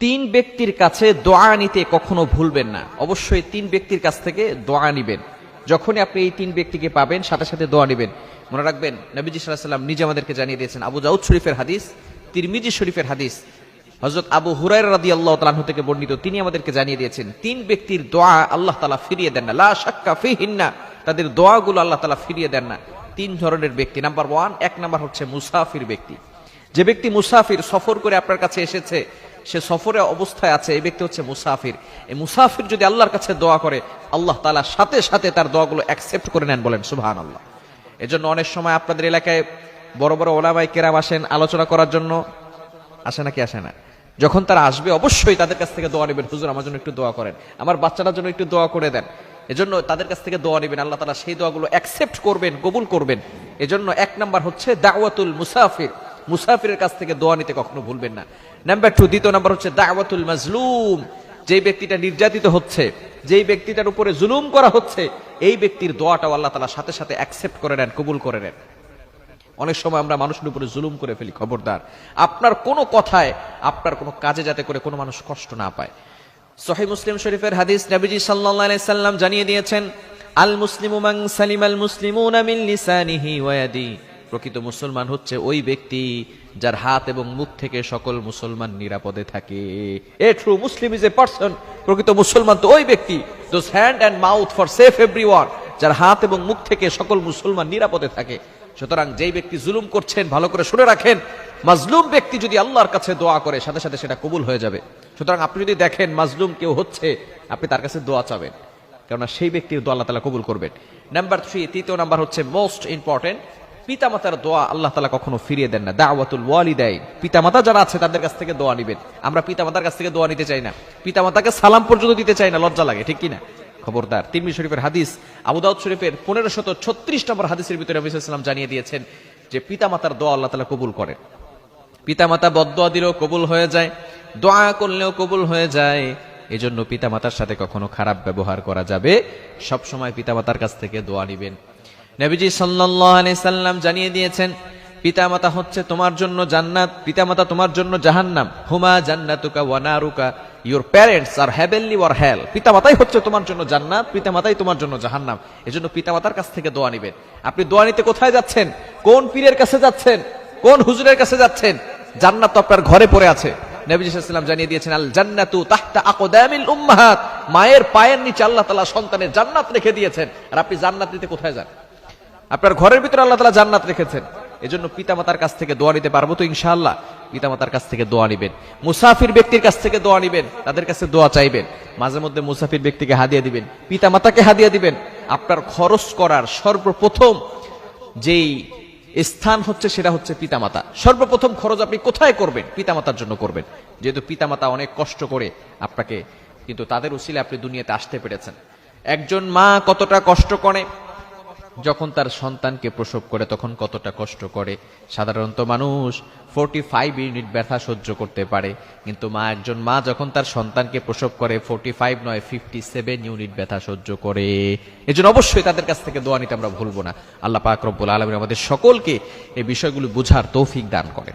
তিন ব্যক্তির কাছে দোয়া নিতে কখনো ভুলবেন না। অবশ্যই তিন ব্যক্তির কাছ থেকে দোয়া নিবেন। যখনই আপনি এই তিন ব্যক্তিকে পাবেন সাথে সাথে দোয়া নিবেন। মনে রাখবেন নবীজি সাল্লাল্লাহু আলাইহি ওয়াসাল্লাম নিজে আমাদেরকে জানিয়ে দিয়েছেন, আবু দাউদ শরীফের হাদিস, তিরমিজি শরীফের হাদিস, হযরত আবু হুরায়রা রাদিয়াল্লাহু তাআলা আনহু থেকে বর্ণিত, তিনি আমাদেরকে জানিয়ে দিয়েছেন তিন ব্যক্তির দোয়া আল্লাহ তাআলা ফিরিয়ে দেন না, লা শাক্কা ফিহিন্না, তাদের দোয়াগুলো আল্লাহ তাআলা ফিরিয়ে দেন না। তিন ধরনের ব্যক্তি। নাম্বার 1, এক নাম্বার হচ্ছে মুসাফির ব্যক্তি। যে ব্যক্তি মুসাফির, সফর করে আপনার কাছে এসেছে, সে সফরে অবস্থায় আছে, এই ব্যক্তি হচ্ছে মুসাফির। এই মুসাফির যদি আল্লাহর কাছে দোয়া করে, আল্লাহ তাআলা সাথে সাথে তার দোয়াগুলো অ্যাকসেপ্ট করে নেন, বলেন সুবহানাল্লাহ। এজন্য অনেক সময় আপনাদের এলাকায় বড় বড় ওলামায়ে কেরাম আসেন আলোচনা করার জন্য, আসে নাকি আসে না? যখন তারা আসবে অবশ্যই তাদের কাছ থেকে দোয়া নেবেন, হুজুর আমার জন্য একটু দোয়া করেন, আমার বাচ্চাটার জন্য একটু দোয়া করে দেন। এজন্য তাদের কাছ থেকে দোয়া নেবেন, আল্লাহ তাআলা সেই দোয়াগুলো অ্যাকসেপ্ট করবেন, কবুল করবেন। এজন্য এক নাম্বার হচ্ছে দাওয়াতুল মুসাফির, মুসাফিরের কাছ থেকে দোয়া নিতে কখনো ভুলবেন না। নাম্বার 2, দ্বিতীয় নাম্বার হচ্ছে দাওয়াতুল মাজলুম, যেই ব্যক্তিটা নির্যাতিত হচ্ছে, যেই ব্যক্তিটার উপরে জুলুম করা হচ্ছে, এই ব্যক্তির দোয়াটাও আল্লাহ তাআলা সাথে সাথে অ্যাকসেপ্ট করে নেন, কবুল করে নেন। অনেক সময় আমরা মানুষের উপরে জুলুম করে ফেলি, খবরদার আপনার কোনো কথায়, আপনার কোনো কাজে যাতে করে কোনো মানুষ কষ্ট না পায়। সহিহ মুসলিম শরীফের হাদিস, নবীজি সাল্লাল্লাহু আলাইহি সাল্লাম জানিয়ে দিয়েছেন, আল মুসলিমু মান সালিমাল মুসলিমুনা মিন লিসানিহি ওয়া ইয়াদিহি, প্রকৃত মুসলমান হচ্ছে ওই ব্যক্তি যার হাত এবং মুখ থেকে সকল মুসলমান নিরাপদে থাকে। A true Muslim is a person, প্রকৃত মুসলমান তো ওই ব্যক্তি, those hand and mouth for safe everyone, যার হাত এবং মুখ থেকে সকল মুসলমান নিরাপদে থাকে। সুতরাং যেই ব্যক্তি জুলুম করছেন, ভালো করে শুনে রাখেন, মাজলুম ব্যক্তি যদি আল্লাহর কাছে দোয়া করে সাথে সাথে সেটা কবুল হয়ে যাবে। সুতরাং আপনি যদি দেখেন মাজলুম কেউ হচ্ছে, আপনি তার কাছে দোয়া চাবেন, কেননা সেই ব্যক্তির দোয়া আল্লাহ তাআলা কবুল করবেন। নাম্বার 3, তৃতীয় নাম্বার হচ্ছে মোস্ট ইম্পর্টেন্ট, পিতামাতার দোয়া আল্লাহ তাআলা কখনো ফিরিয়ে দেন না। দাওয়াতুল ওয়ালিদাইন, পিতামাতা যারা আছে তাদের কাছ থেকে দোয়া নিবেন। আমরা পিতামাতার কাছ থেকে দোয়া নিতে চাই না, পিতামাতাকে সালাম পর্যন্ত দিতে চাই না, লজ্জা লাগে, ঠিক কিনা? খবরদার। তিরমিজি শরীফের হাদিস, আবু দাউদ শরীফের 1536 নম্বর হাদিসের ভিতরে নবী সাল্লাল্লাহু আলাইহি ওয়াসাল্লাম জানিয়ে দিয়েছেন যে পিতামাতার দোয়া আল্লাহ তাআলা কবুল করেন। পিতামাতা বদদোয়া দিলেও কবুল হয়ে যায়, দোয়া করলেও কবুল হয়ে যায়। এজন্য পিতামাতার সাথে কখনো খারাপ ব্যবহার করা যাবে, সব সময় পিতামাতার কাছ থেকে দোয়া নিবেন। নবীজি সাল্লাল্লাহু আলাইহি সাল্লাম জানিয়ে দিয়েছেন, পিতামাতা হচ্ছে তোমার জন্য জান্নাত, পিতামাতা তোমার জন্য জাহান্নাম। হুমা জান্নাতুকা ওয়া নারুকা, ইউর প্যারেন্টস আর হেভেনলি ওর হেল, পিতামাতাই হচ্ছে তোমার জন্য জান্নাত, পিতামাতাই তোমার জন্য জাহান্নাম। এজন্য পিতামাতার কাছ থেকে দোয়া নিবেন। আপনি দোয়া নিতে কোথায় যাচ্ছেন? কোন পীরের কাছে যাচ্ছেন? কোন হুজুরের কাছে যাচ্ছেন? জান্নাত তো আপনার ঘরে পড়ে আছে। নবী সাল্লাল্লাহু আলাইহি ওয়াসাল্লাম জানিয়ে দিয়েছেন, আল জান্নাতু তাহতা আকদামিল উম্মাহাত, মায়ের পায়ের নিচে আল্লাহ তাআলা সন্তানের জান্নাত রেখে দিয়েছেন। আর আপনি জান্নাত নিতে কোথায় যান? আপনার ঘরের ভিতরে আল্লাহ তাআলা জান্নাত রেখেছেন। এজন্য পিতামাতার কাছ থেকে দোয়া নিতে পারবো তো ইনশাআল্লাহ? পিতামাতার কাছ থেকে দোয়া নিবেন। মুসাফির ব্যক্তির কাছ থেকে দোয়া নিবেন, তাদের কাছে দোয়া চাইবেন। মাঝে মধ্যে মুসাফির ব্যক্তিকে হাদিয়া দিবেন, পিতামাতাকে হাদিয়া দিবেন। আপনার খরচ করার সর্বপ্রথম যেই স্থান হচ্ছে সেটা হচ্ছে পিতামাতা। সর্বপ্রথম খরচ আপনি কোথায় করবেন? পিতামাতার জন্য করবেন। যেহেতু পিতামাতা অনেক কষ্ট করে আপনাকে, কিন্তু তাদের উসিলে আপনি দুনিয়াতে আসতে পেরেছেন। একজন মা কতটা কষ্ট করে, যখন তার সন্তানকে প্রসব করে তখন কতটা কষ্ট করে। সাধারণত মানুষ 45 ইউনিট ব্যথা সহ্য করতে পারে, কিন্তু একজন মা যখন তার সন্তানকে প্রসব করে 45 নয় 57 ইউনিট ব্যথা সহ্য করে। এজন্য অবশ্যই তাদের কাছ থেকে দোয়া নিতে আমরা ভুলবো না। আল্লাহ পাক রব্বুল আলামিন আমাদের সকলকে এই বিষয়গুলো বুঝার তৌফিক দান করেন।